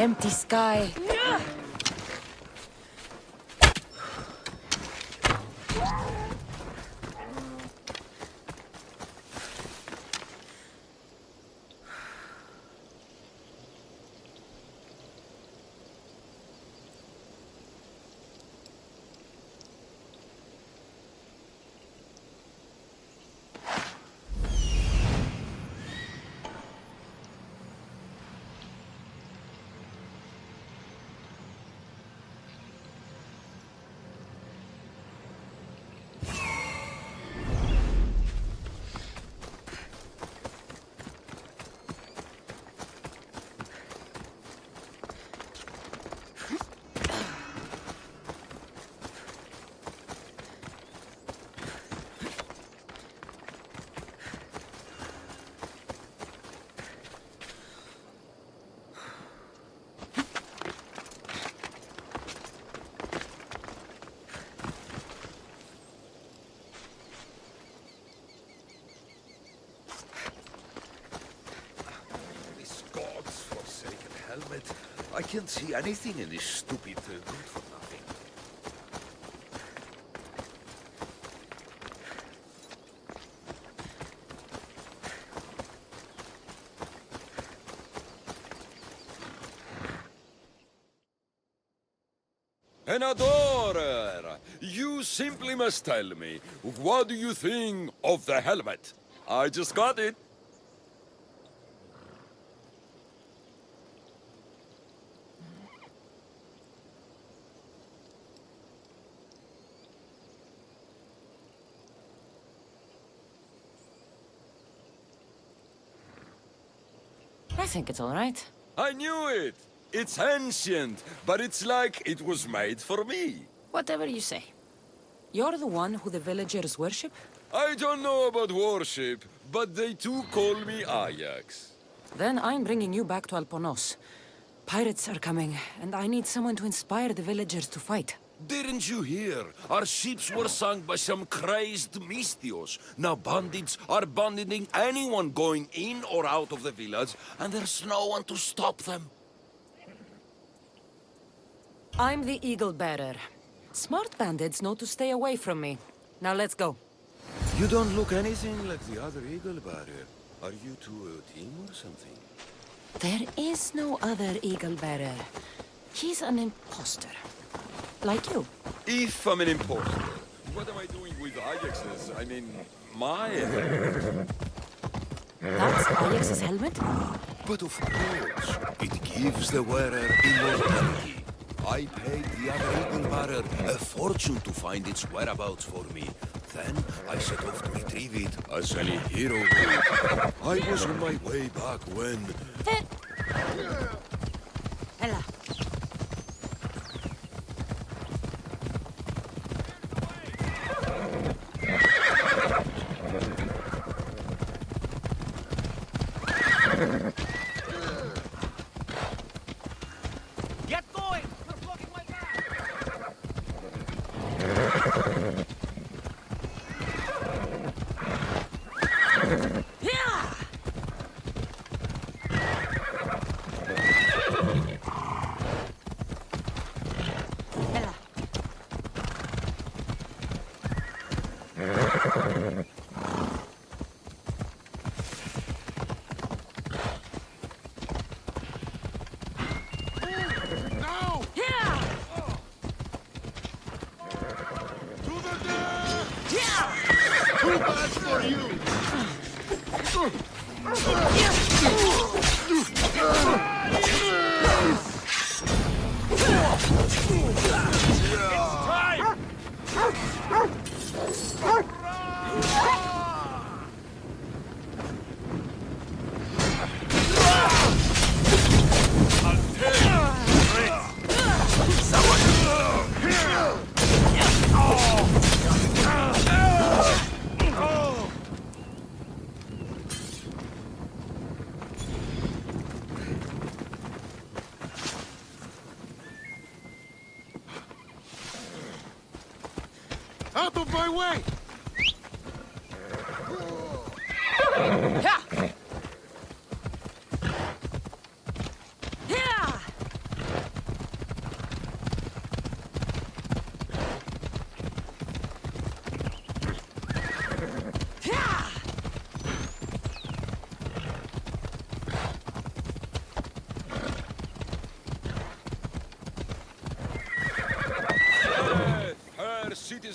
empty sky. Helmet. I can't see anything in this stupid good for nothing. An adorer! You simply must tell me, what do you think of the helmet? I just got it. I think it's all right. I knew it! It's ancient, but it's like it was made for me. Whatever you say. You're the one who the villagers worship? I don't know about worship, but they too call me Ajax. Then I'm bringing you back to Alponos. Pirates are coming, and I need someone to inspire the villagers to fight. Didn't you hear? Our ships were sunk by some crazed Mystios. Now bandits are banditing anyone going in or out of the village, and there's no one to stop them. I'm the Eagle Bearer. Smart bandits know to stay away from me. Now let's go. You don't look anything like the other Eagle Bearer. Are you two a team or something? There is no other Eagle Bearer. He's an imposter. Like you. If I'm an imposter, what am I doing with Ajax's, my helmet? That's Ajax's helmet? But of course, it gives the wearer immortality. I paid the other Eagle Bearer a fortune to find its whereabouts for me. Then I set off to retrieve it, as any hero would. I was on my way back when... Ella. Get going! We're blocking my path! Out of my way!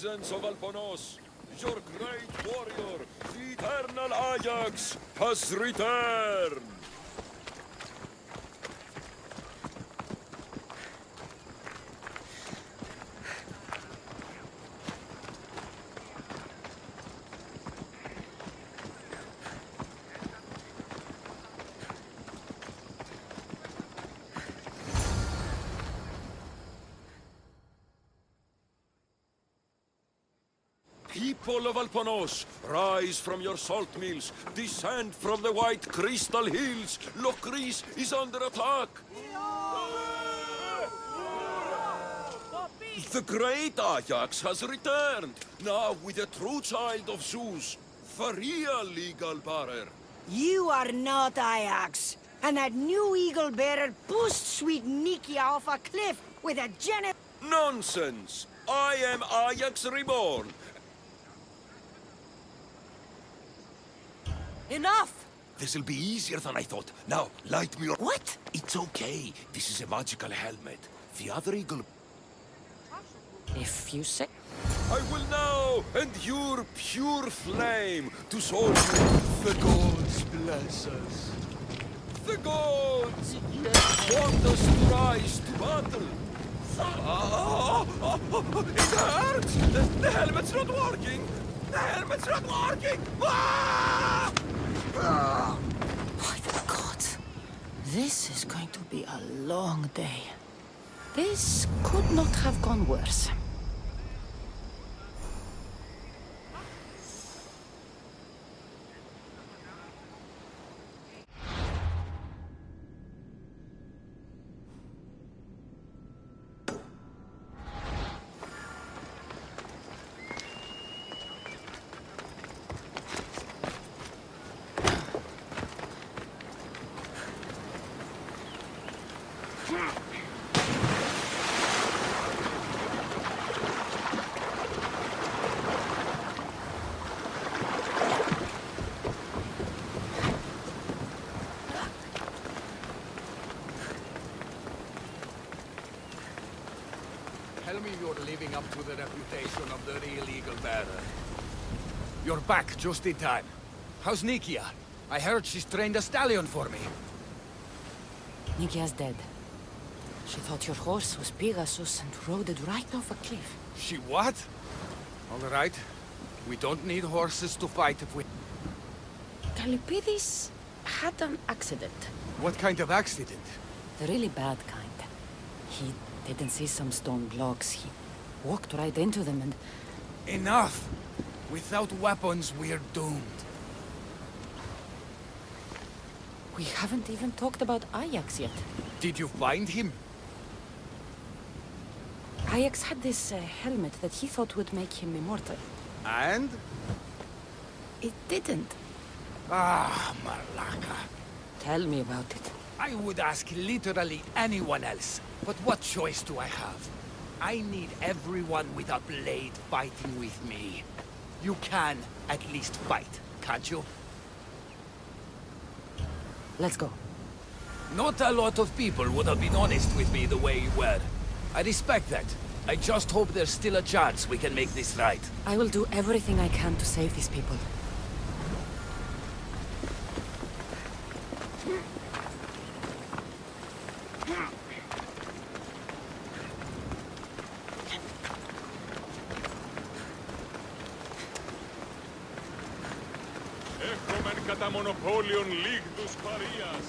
citizens of Alponos, your great warrior, the eternal Ajax, has returned! People of Alponos, rise from your salt mills, descend from the white crystal hills. Lokris is under attack. The great Ajax has returned, now with a true child of Zeus, the real legal bearer. You are not Ajax. And that new eagle bearer pushed sweet Nikia off a cliff with a Nonsense! I am Ajax reborn. Enough! This'll be easier than I thought. Now, light me up. What? It's okay. This is a magical helmet. The other eagle... If you say... I will now endure pure flame to solve you. The gods bless us. The gods want us to rise to battle. It hurts! The helmet's not working! The helmet's not working! Ah! By the gods. This is going to be a long day. This could not have gone worse. Tell me you're living up to the reputation of the real eagle bearer. You're back just in time. How's Nikia? I heard she's trained a stallion for me. Nikia's dead. She thought your horse was Pegasus and rode it right off a cliff. She what? All right. We don't need horses to fight if we... Kalipidis had an accident. What kind of accident? The really bad kind. He didn't see some stone blocks. He walked right into them and... Enough! Without weapons, we're doomed. We haven't even talked about Ajax yet. Did you find him? Ajax had this helmet that he thought would make him immortal. And? It didn't. Ah, Malaka. Tell me about it. I would ask literally anyone else, but what choice do I have? I need everyone with a blade fighting with me. You can at least fight, can't you? Let's go. Not a lot of people would have been honest with me the way you were. I respect that. I just hope there's still a chance we can make this right. I will do everything I can to save these people. Έχομεν κατά μονοπόλιον λίγδους παρείας.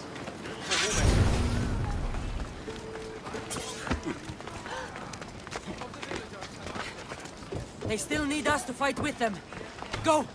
They still need us to fight with them. Go!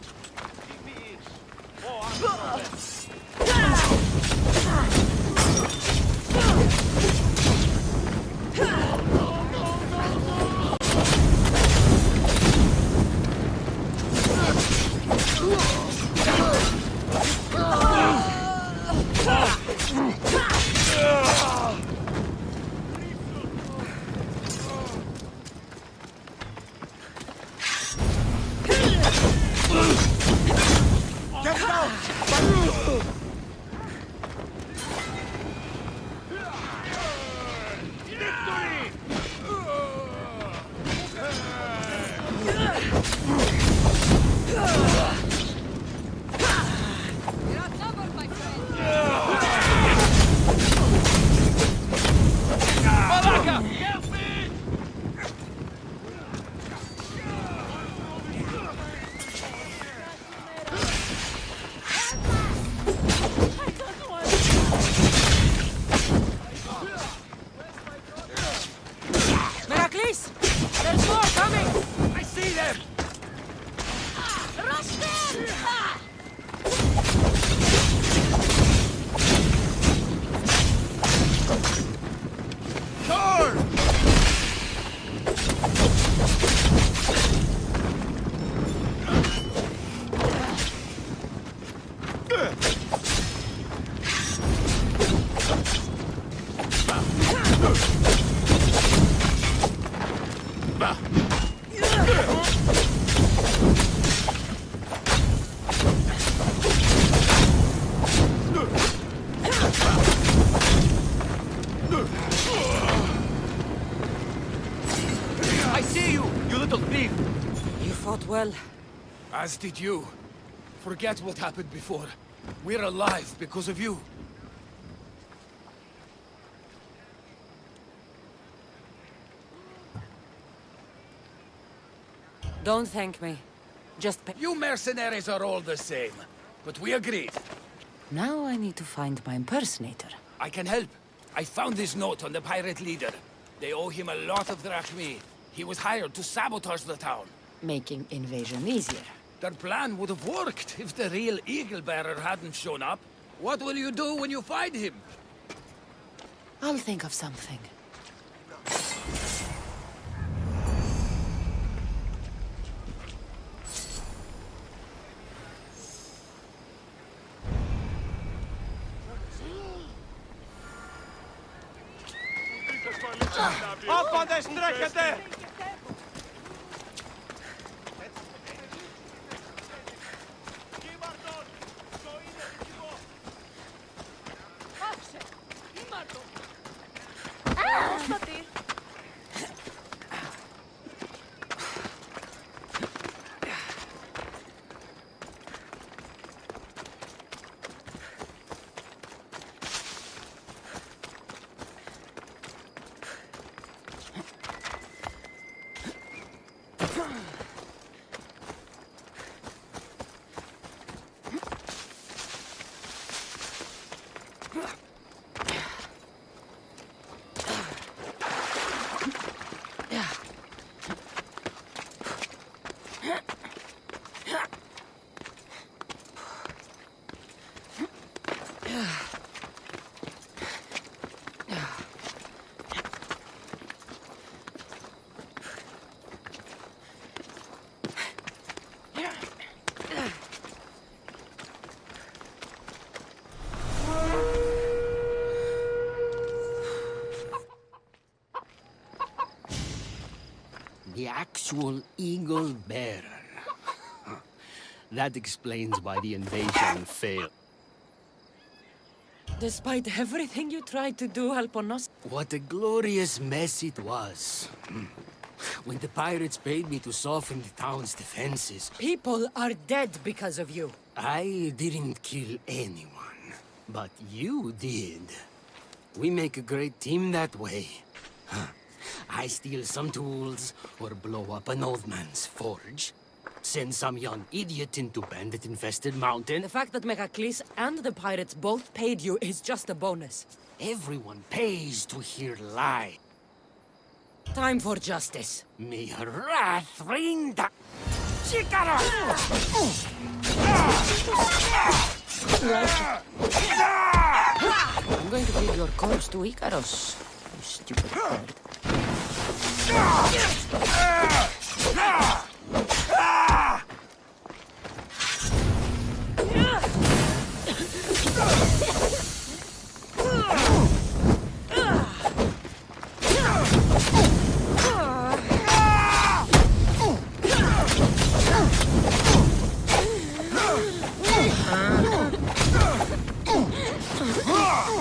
Get down! well. As did you. Forget what happened before. We're alive because of you. Don't thank me. Just pay. You mercenaries are all the same. But we agreed. Now I need to find my impersonator. I can help. I found this note on the pirate leader. They owe him a lot of drachmi. He was hired to sabotage the town. Making invasion easier. Their plan would have worked if the real Eagle Bearer hadn't shown up. What will you do when you find him? I'll think of something. Άπαντε στρέχετε! The actual Eagle Bearer. That explains why the invasion failed. Despite everything you tried to do, Alponos. What a glorious mess it was. When the pirates paid me to soften the town's defenses, People are dead because of you. I didn't kill anyone. But you did. We make a great team that way. I steal some tools, or blow up an old man's forge. Send some young idiot into bandit-infested mountain. The fact that Megacles and the pirates both paid you is just a bonus. Everyone pays to hear lie. Time for justice. May her wrath rain down. Chikara! I'm going to feed your corpse to Icaros, you stupid bird.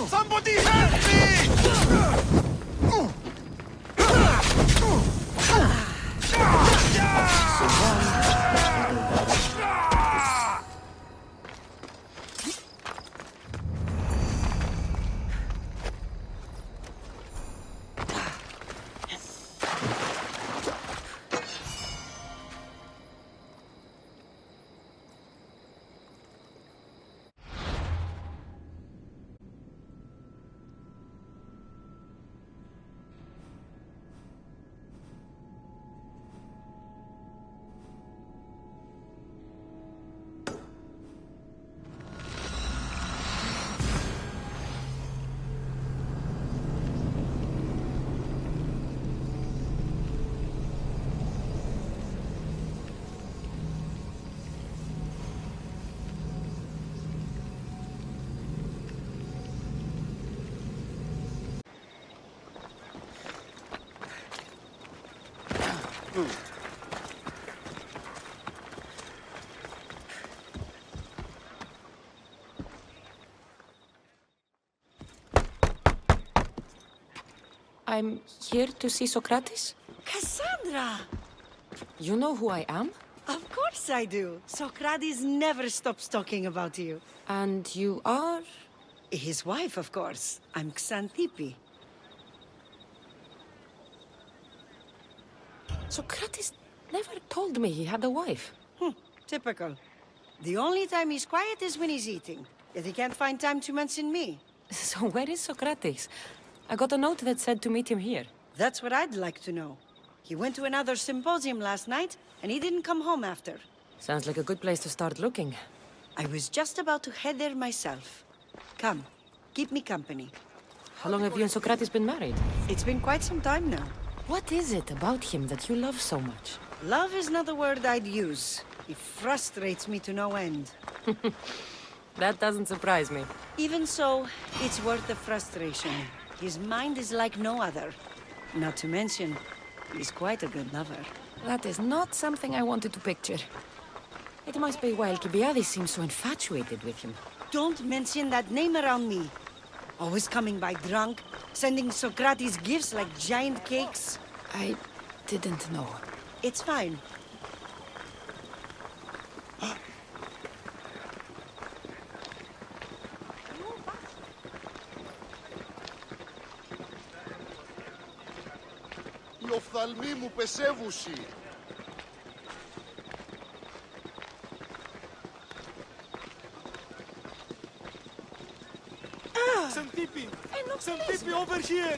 Somebody help me! I'm here to see Socrates. Cassandra! You know who I am? Of course I do. Socrates never stops talking about you. And you are? His wife, of course. I'm Xanthippe. Socrates never told me he had a wife. Typical. The only time he's quiet is when he's eating. Yet he can't find time to mention me. So where is Socrates? I got a note that said to meet him here. That's what I'd like to know. He went to another symposium last night, and he didn't come home after. Sounds like a good place to start looking. I was just about to head there myself. Come, keep me company. How long have you and Socrates been married? It's been quite some time now. What is it about him that you love so much? Love is not the word I'd use. He frustrates me to no end. That doesn't surprise me. Even so, it's worth the frustration. His mind is like no other. Not to mention, he's quite a good lover. That is not something I wanted to picture. It must be why Alcibiades seems so infatuated with him. Don't mention that name around me. Always coming by drunk, sending Socrates gifts like giant cakes. I didn't know. It's fine. Οι οφθαλμοί μου πεσεύουσι. Xanthippe! Xanthippe, over here!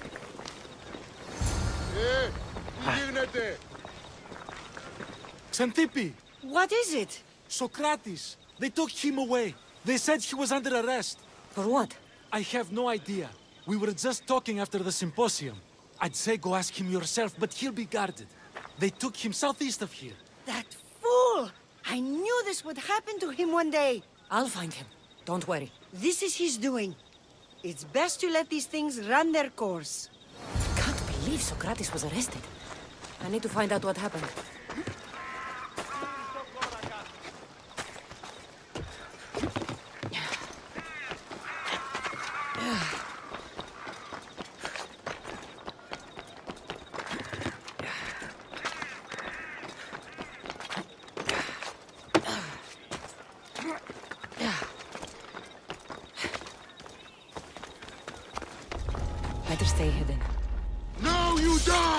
Τι γίνεται? Xanthippe! What is it? Socrates! They took him away. They said he was under arrest. For what? I have no idea. We were just talking after the symposium. I'd say go ask him yourself, but he'll be guarded. They took him southeast of here. That fool! I knew this would happen to him one day. I'll find him. Don't worry. This is his doing. It's best to let these things run their course. Can't believe Socrates was arrested. I need to find out what happened. Better stay hidden. Now you die!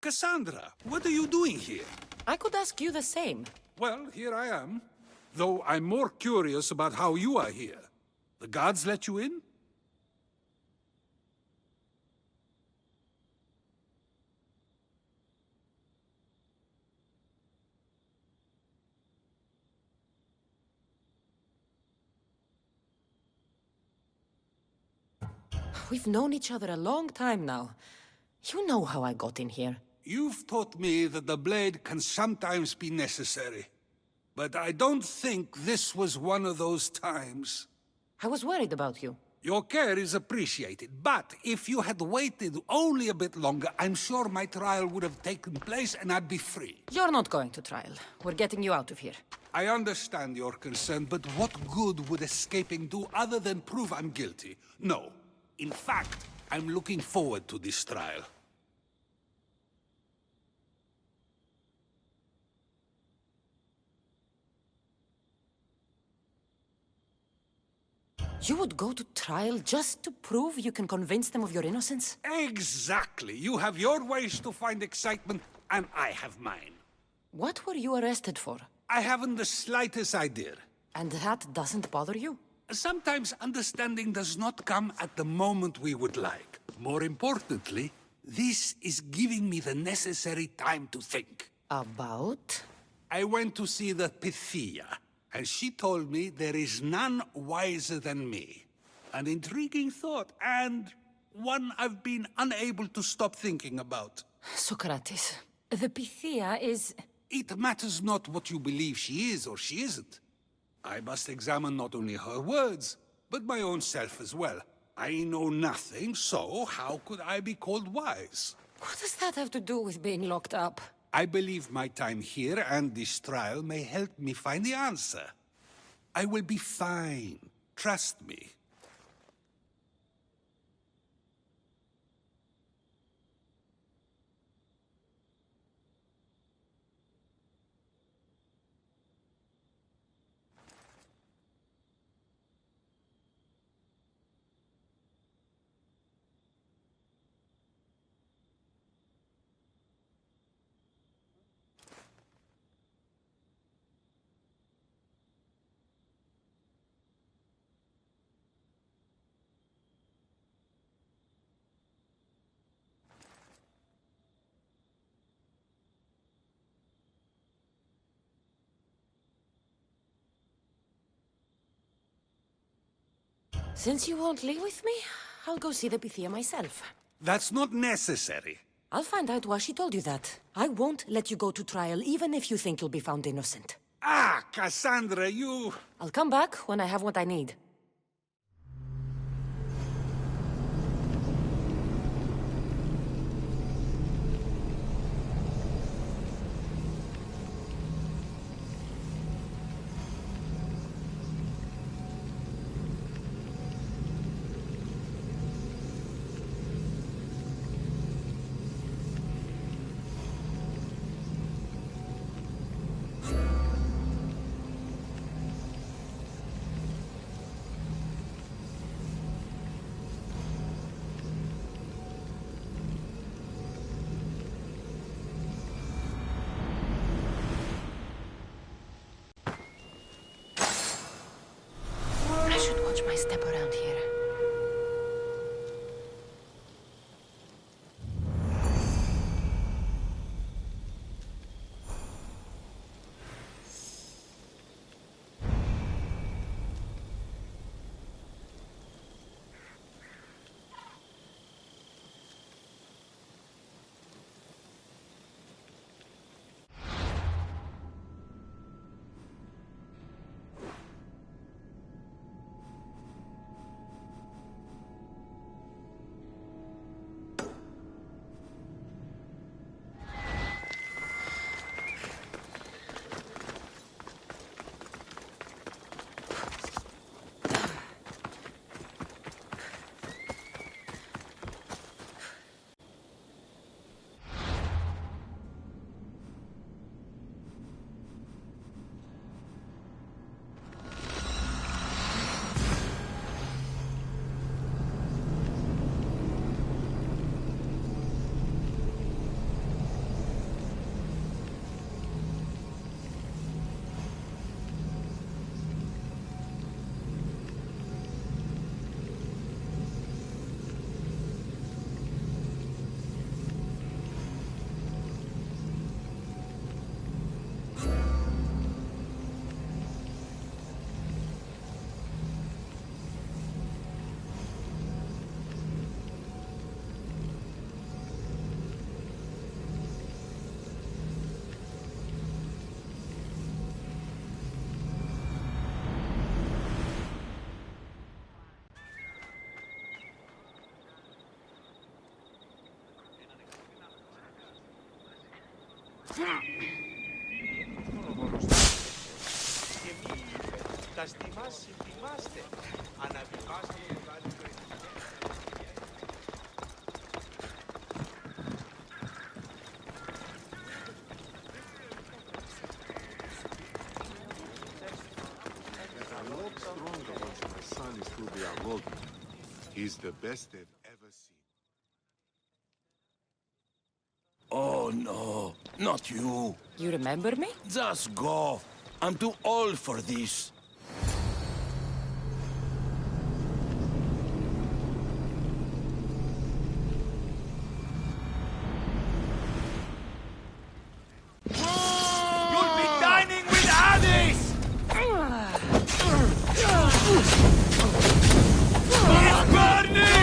Cassandra, what are you doing here? I could ask you the same. Well, here I am. Though I'm more curious about how you are here. The guards let you in? We've known each other a long time now. You know how I got in here. You've taught me that the blade can sometimes be necessary. But I don't think this was one of those times. I was worried about you. Your care is appreciated, but if you had waited only a bit longer, I'm sure my trial would have taken place and I'd be free. You're not going to trial. We're getting you out of here. I understand your concern, but what good would escaping do other than prove I'm guilty? No. In fact, I'm looking forward to this trial. You would go to trial just to prove you can convince them of your innocence? Exactly. You have your ways to find excitement, and I have mine. What were you arrested for? I haven't the slightest idea. And that doesn't bother you? Sometimes understanding does not come at the moment we would like. More importantly, this is giving me the necessary time to think. About? I went to see the Pythia, and she told me there is none wiser than me. An intriguing thought, and one I've been unable to stop thinking about. Socrates, the Pythia is... It matters not what you believe she is or she isn't. I must examine not only her words, but my own self as well. I know nothing, so how could I be called wise? What does that have to do with being locked up? I believe my time here and this trial may help me find the answer. I will be fine. Trust me. Since you won't leave with me, I'll go see the Pythia myself. That's not necessary. I'll find out why she told you that. I won't let you go to trial, even if you think you'll be found innocent. Ah, Cassandra, you... I'll come back when I have what I need. I should watch my step around here. He's the best they've ever seen. Oh no, not you. You remember me? Just go. I'm too old for this. You'll be dining with Odyssey! It's burning!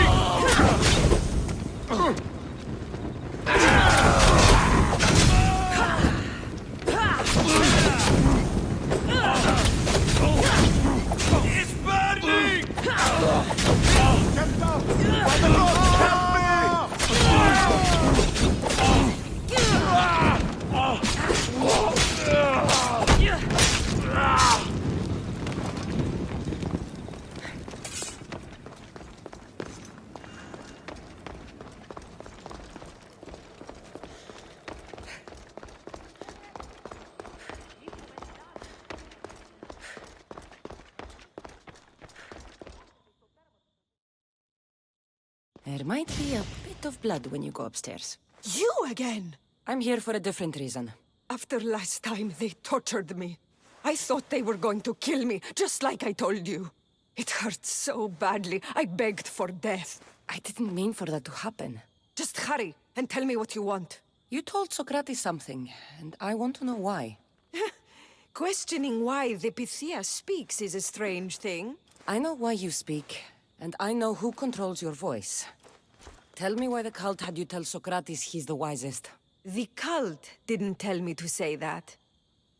It's burning! There might be a bit of blood when you go upstairs. You again? I'm here for a different reason. After last time, they tortured me. I thought they were going to kill me, just like I told you. It hurt so badly, I begged for death. I didn't mean for that to happen. Just hurry, and tell me what you want. You told Socrates something, and I want to know why. Questioning why the Pythia speaks is a strange thing. I know why you speak, and I know who controls your voice. Tell me why the cult had you tell Socrates he's the wisest. The cult didn't tell me to say that.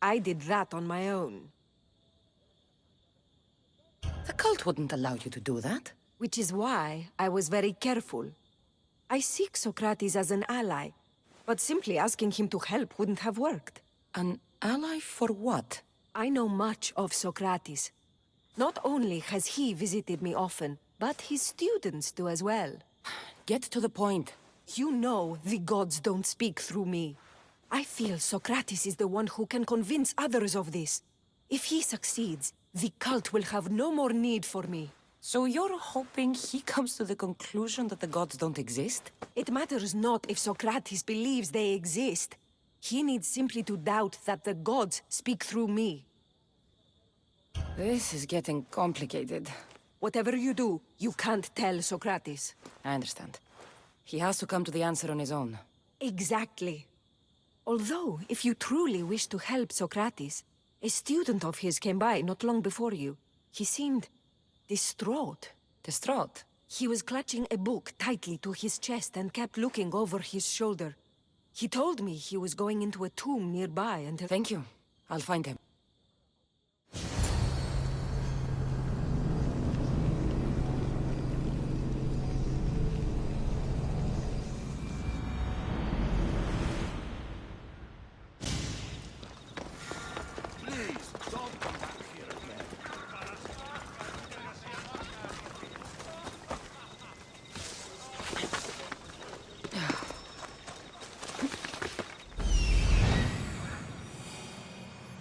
I did that on my own. The cult wouldn't allow you to do that. Which is why I was very careful. I seek Socrates as an ally, but simply asking him to help wouldn't have worked. An ally for what? I know much of Socrates. Not only has he visited me often, but his students do as well. Get to the point. You know the gods don't speak through me. I feel Socrates is the one who can convince others of this. If he succeeds, the cult will have no more need for me. So you're hoping he comes to the conclusion that the gods don't exist? It matters not if Socrates believes they exist. He needs simply to doubt that the gods speak through me. This is getting complicated. Whatever you do, you can't tell Socrates. I understand. He has to come to the answer on his own. Exactly. Although, if you truly wish to help Socrates, a student of his came by not long before you. He seemed distraught. Distraught? He was clutching a book tightly to his chest and kept looking over his shoulder. He told me he was going into a tomb nearby and... Thank you. I'll find him.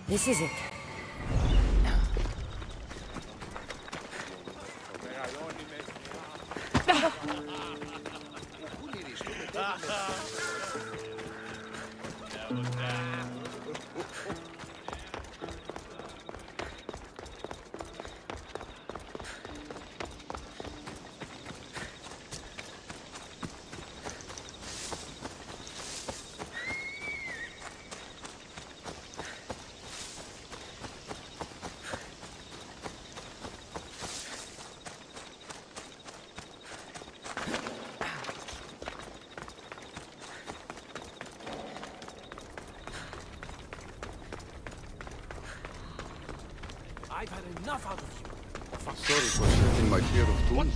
This is it. I've had enough out of you. Sorry for shedding my share of tools.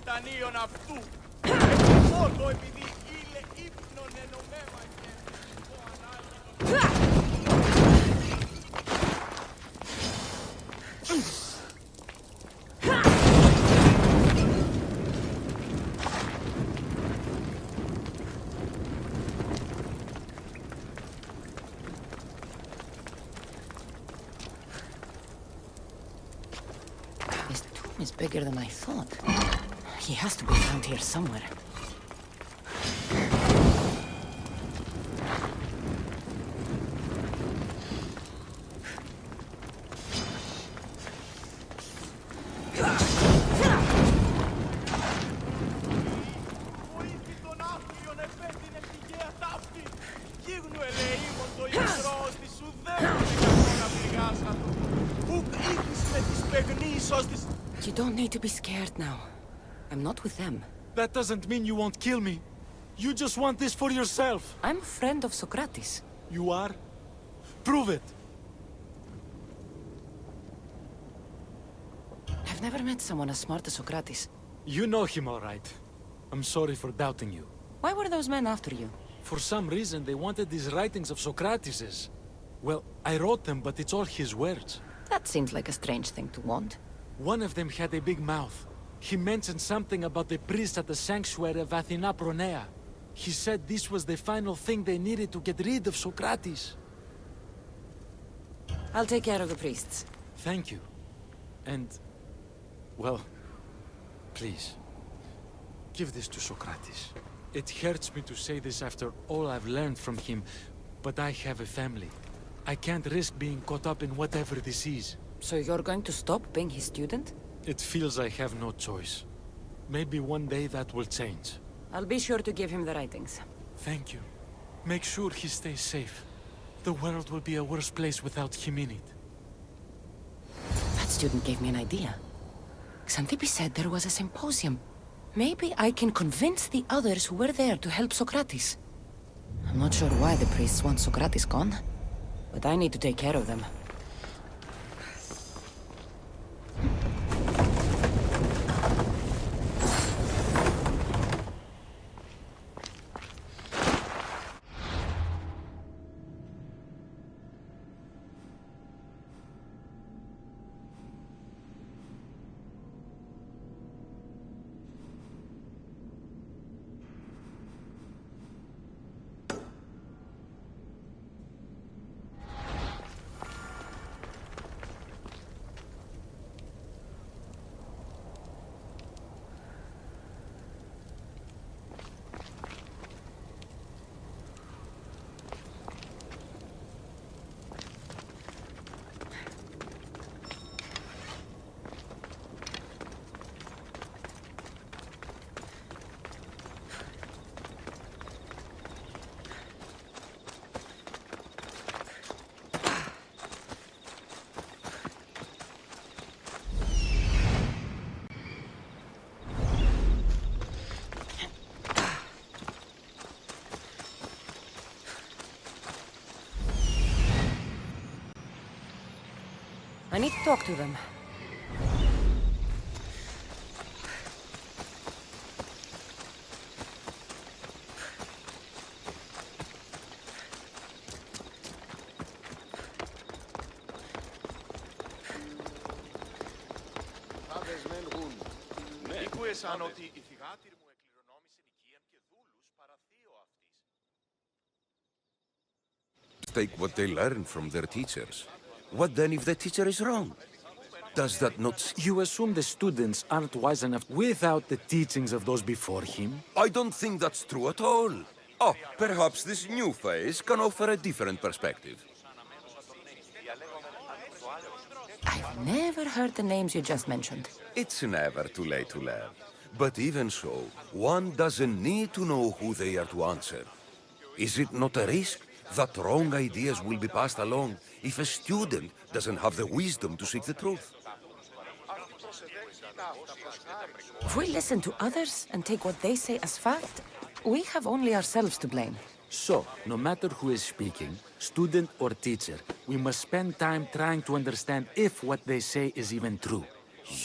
Δανείων αυτού. Μόνο επειδή είναι ύπνον ενωμέμα και ο ανάλυτος. This tomb is bigger than I thought. He has to be around here somewhere. You don't need to be scared now. I'm not with them. That doesn't mean you won't kill me. You just want this for yourself. I'm a friend of Socrates. You are? Prove it. I've never met someone as smart as Socrates. You know him all right. I'm sorry for doubting you. Why were those men after you? For some reason, they wanted these writings of Socrates's. Well, I wrote them, but it's all his words. That seems like a strange thing to want. One of them had a big mouth. He mentioned something about the priest at the sanctuary of Athena Pronea. He said this was the final thing they needed to get rid of Socrates. I'll take care of the priests. Thank you. And, well, please, give this to Socrates. It hurts me to say this after all I've learned from him, but I have a family. I can't risk being caught up in whatever this is. So you're going to stop being his student? It feels I have no choice. Maybe one day that will change. I'll be sure to give him the writings. Thank you. Make sure he stays safe. The world will be a worse place without him in it. That student gave me an idea. Xanthippe said there was a symposium. Maybe I can convince the others who were there to help Socrates. I'm not sure why the priests want Socrates gone, but I need to take care of them. I need to talk to them. Ήκουεσαν ότι η θυγάτηρ μου εκληρονόμησε νοικίαν και δούλους παραθείο αυτής. Take what they learn from their teachers. What then if the teacher is wrong? Does that not... You assume the students aren't wise enough without the teachings of those before him? I don't think that's true at all. Oh, perhaps this new phase can offer a different perspective. I've never heard the names you just mentioned. It's never too late to learn. But even so, one doesn't need to know who they are to answer. Is it not a risk that wrong ideas will be passed along if a student doesn't have the wisdom to seek the truth? If we listen to others and take what they say as fact, we have only ourselves to blame. So, no matter who is speaking, student or teacher, we must spend time trying to understand if what they say is even true.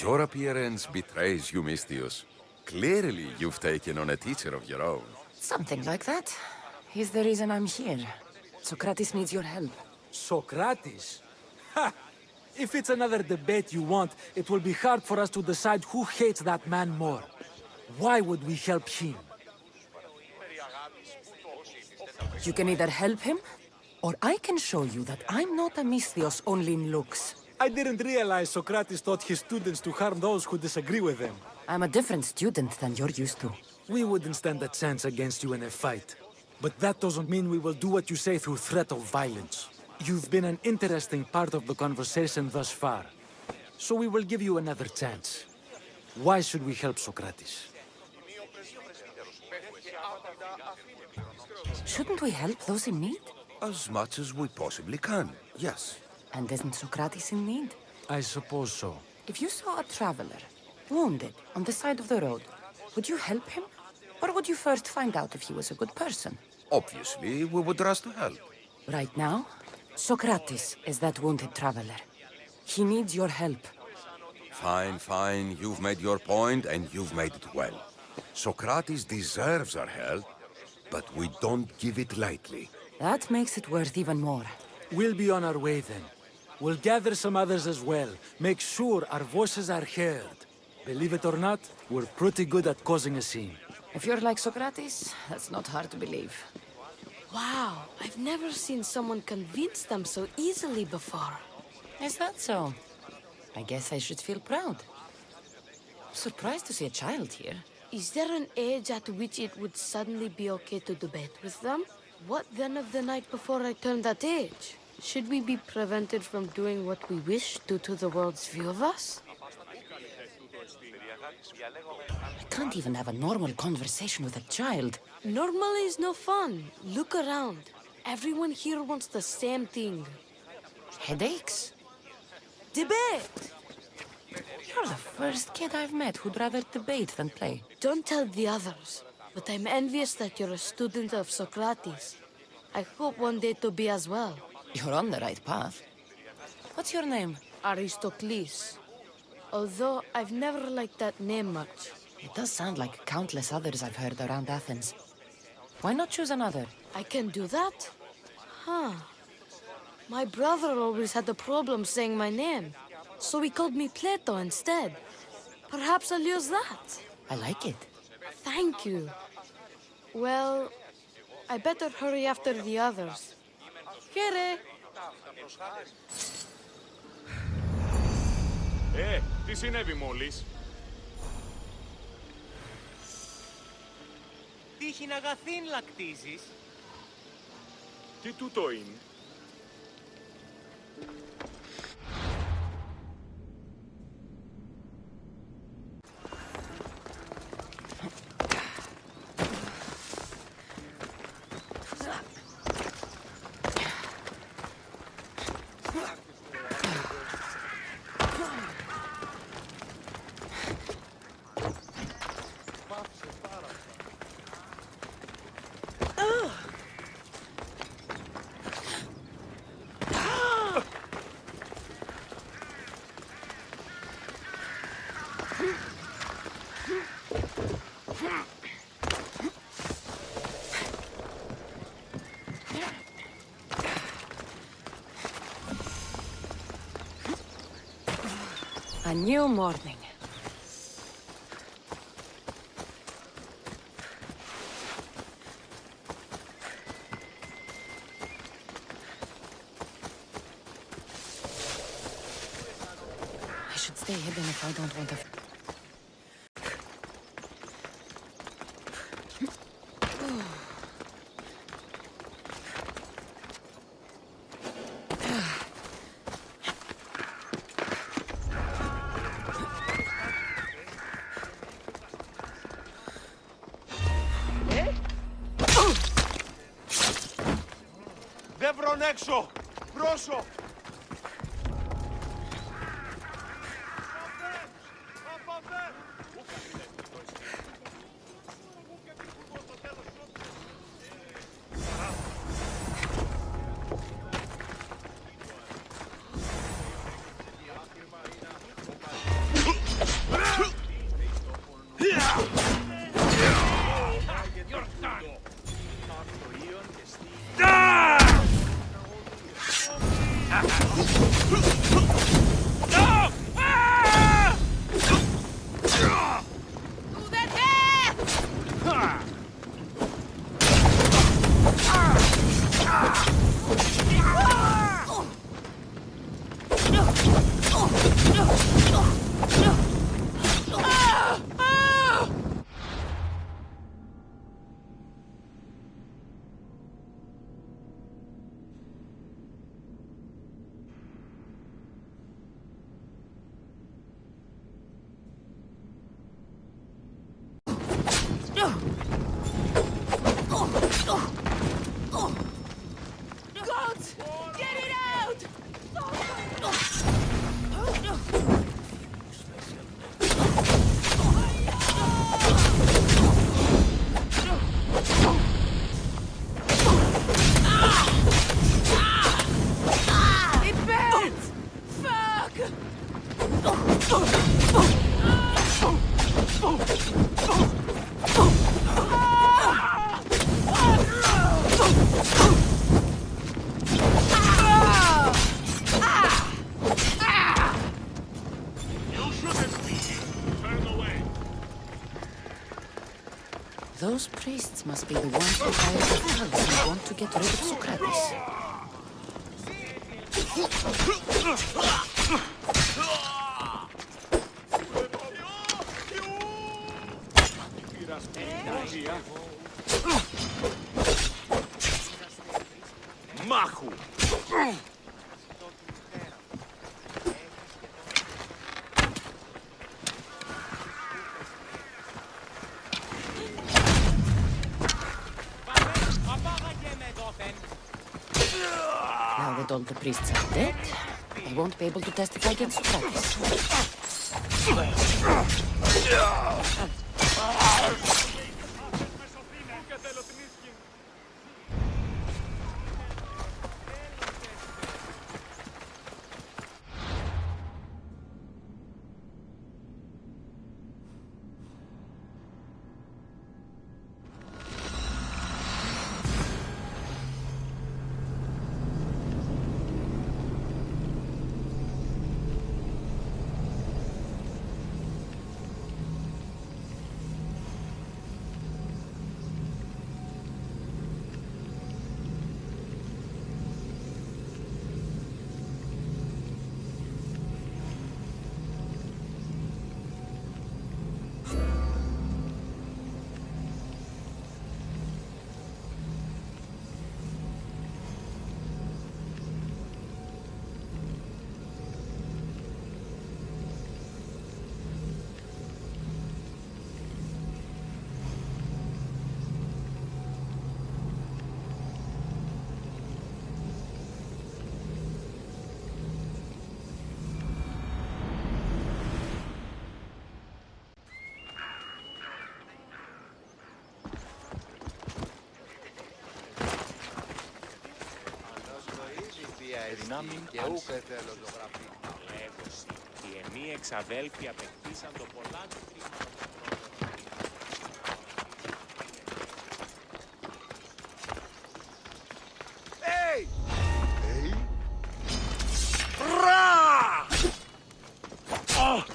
Your appearance betrays you, Mystios. Clearly, you've taken on a teacher of your own. Something like that. He's the reason I'm here. Socrates needs your help. Socrates? Ha! If it's another debate you want, it will be hard for us to decide who hates that man more. Why would we help him? You can either help him, or I can show you that I'm not a Mystios only in looks. I didn't realize Socrates taught his students to harm those who disagree with them. I'm a different student than you're used to. We wouldn't stand a chance against you in a fight. But that doesn't mean we will do what you say through threat of violence. You've been an interesting part of the conversation thus far. So we will give you another chance. Why should we help Socrates? Shouldn't we help those in need? As much as we possibly can, yes. And isn't Socrates in need? I suppose so. If you saw a traveler, wounded, on the side of the road, would you help him? Or would you first find out if he was a good person? Obviously, we would rush to help. Right now, Socrates is that wounded traveler. He needs your help. Fine, fine. You've made your point, and you've made it well. Socrates deserves our help, but we don't give it lightly. That makes it worth even more. We'll be on our way then. We'll gather some others as well. Make sure our voices are heard. Believe it or not, we're pretty good at causing a scene. If you're like Socrates, that's not hard to believe. Wow, I've never seen someone convince them so easily before. Is that so? I guess I should feel proud. I'm surprised to see a child here. Is there an age at which it would suddenly be okay to debate with them? What then of the night before I turned that age? Should we be prevented from doing what we wish due to the world's view of us? I can't even have a normal conversation with a child. Normal is no fun. Look around. Everyone here wants the same thing. Headaches? Debate! You're the first kid I've met who'd rather debate than play. Don't tell the others, but I'm envious that you're a student of Socrates. I hope one day to be as well. You're on the right path. What's your name? Aristocles. Although I've never liked that name much. It does sound like countless others I've heard around Athens. Why not choose another? I can do that? Huh. My brother always had a problem saying my name, so he called me Plato instead. Perhaps I'll use that. I like it. Thank you. Well, I better hurry after the others. Here. Τι συνέβη μόλις? Τύχην αγαθήν λακτίζεις. Τι τούτο είναι? A new morning. I should stay hidden if I don't want to... Δεν βρων έξω! Πρόσω! Gods! Get it out! It burns! Fuck! Those priests must be the ones who hired the thugs and want to get rid of Socrates. Μάχου! Now that all the priests are dead, they won't be able to testify against Socrates. Και ούκ θέλω το γραφείο. Παλεύωση. Οι ενοί εξαδέλφοι απεκτήσαν το πολλά του κρίμα. Hey! Hey! Ra! Oh!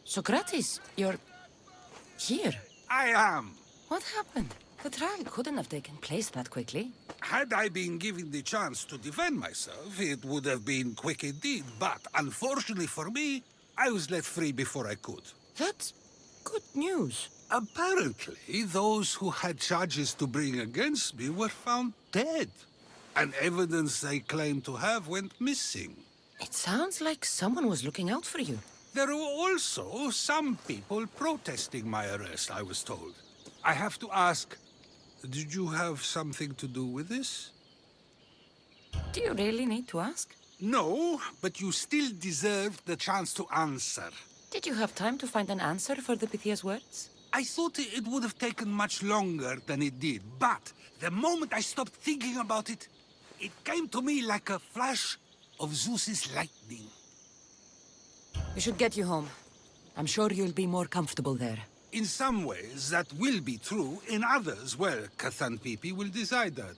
Socrates, you're here. I am. What happened? The trial couldn't have taken place that quickly. Had I been given the chance to defend myself, it would have been quick indeed. But unfortunately for me, I was let free before I could. That's good news. Apparently, those who had charges to bring against me were found dead. And evidence they claimed to have went missing. It sounds like someone was looking out for you. There were also some people protesting my arrest, I was told. I have to ask, did you have something to do with this? Do you really need to ask? No, but you still deserve the chance to answer. Did you have time to find an answer for the Pythia's words? I thought it would have taken much longer than it did, but the moment I stopped thinking about it, it came to me like a flash of Zeus's lightning. We should get you home. I'm sure you'll be more comfortable there. In some ways, that will be true. In others, well, Xanthippe will decide that.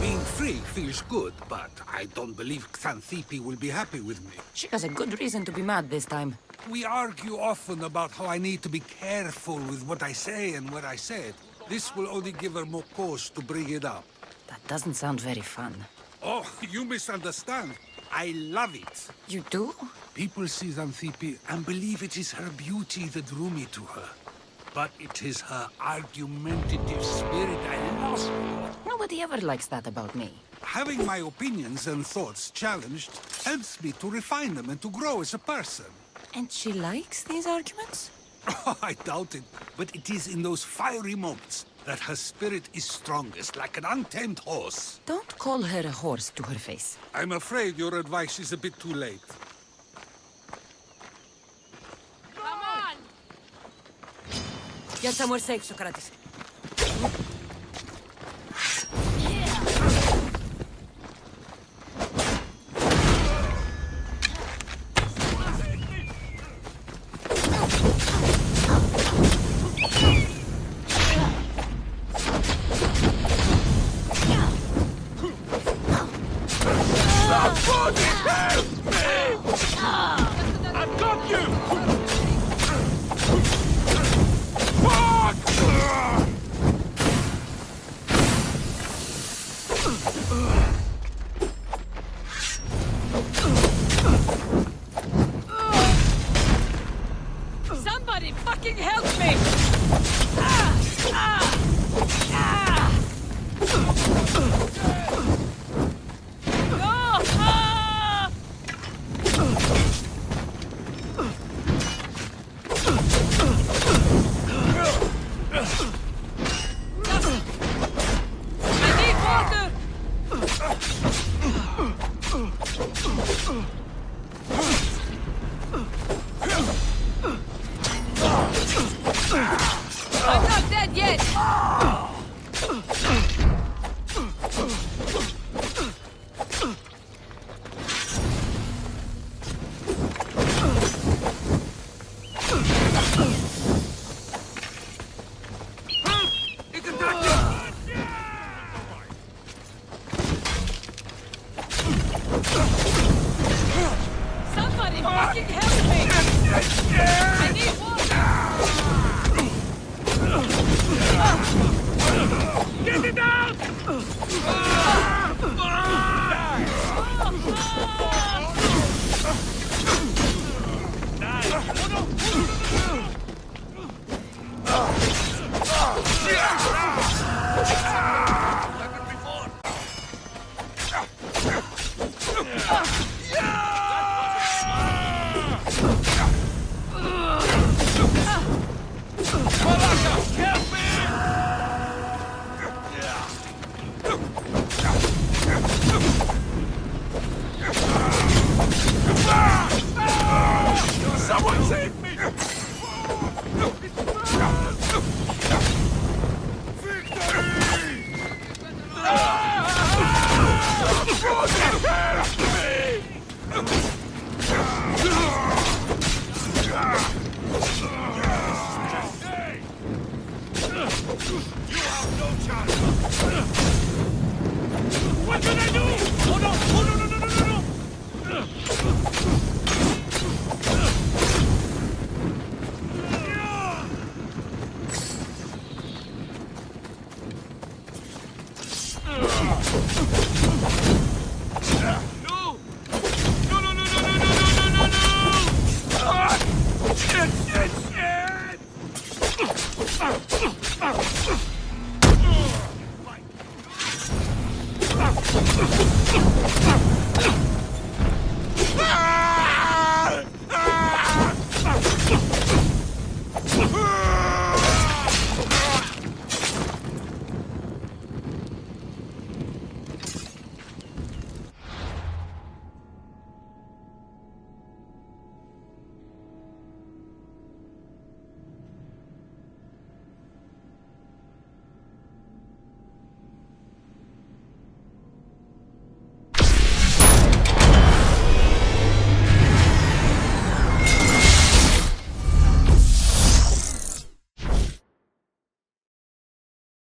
Being free feels good, but I don't believe Xanthippe will be happy with me. She has a good reason to be mad this time. We argue often about how I need to be careful with what I say and what I said. This will only give her more cause to bring it up. That doesn't sound very fun. Oh, you misunderstand. I love it. You do? People see Xanthippe and believe it is her beauty that drew me to her. But it is her argumentative spirit I lost for. Nobody ever likes that about me. Having my opinions and thoughts challenged helps me to refine them and to grow as a person. And she likes these arguments? Oh, I doubt it. But it is in those fiery moments that her spirit is strongest, like an untamed horse. Don't call her a horse to her face. I'm afraid your advice is a bit too late. Come on! Get somewhere safe, Socrates. I've got you! Somebody fucking help me! Ah! Ah! Ah! No! Ah! I need water! I'm not dead yet!